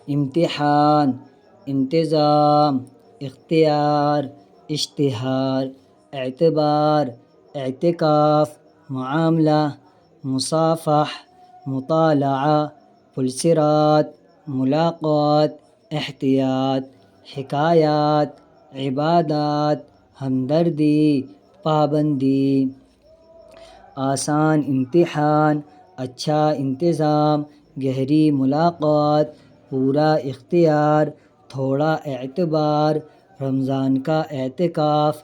امتحان، انتظام، اختیار، اشتہار، اعتبار، اعتکاف، معاملہ، مصافح، مطالعہ، پلصرات، ملاقات، احتیاط، حکایات، عبادات، ہمدردی، پابندی۔ آسان امتحان، اچھا انتظام، گہری ملاقات، پورا اختیار، تھوڑا اعتبار، رمضان کا اعتکاف،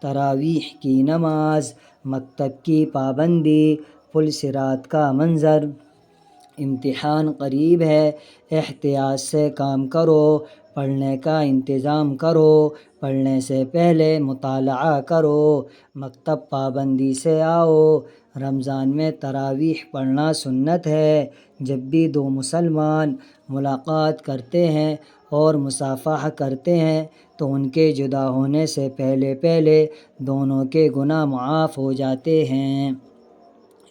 تراویح کی نماز، مکتب کی پابندی، پلصرات کا منظر۔ امتحان قریب ہے، احتیاط سے کام کرو، پڑھنے کا انتظام کرو، پڑھنے سے پہلے مطالعہ کرو، مکتب پابندی سے آؤ۔ رمضان میں تراویح پڑھنا سنت ہے۔ جب بھی دو مسلمان ملاقات کرتے ہیں اور مصافحہ کرتے ہیں تو ان کے جدا ہونے سے پہلے دونوں کے گناہ معاف ہو جاتے ہیں۔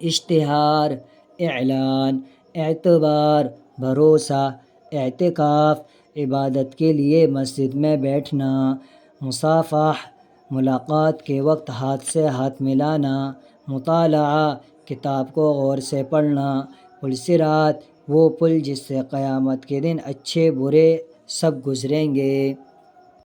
اشتہار، اعلان، اعتبار، بھروسہ، اعتکاف، عبادت کے لیے مسجد میں بیٹھنا، مصافحہ، ملاقات کے وقت ہاتھ سے ہاتھ ملانا، مطالعہ، کتاب کو غور سے پڑھنا، پلصرات، وہ پل جس سے قیامت کے دن اچھے برے سب گزریں گے۔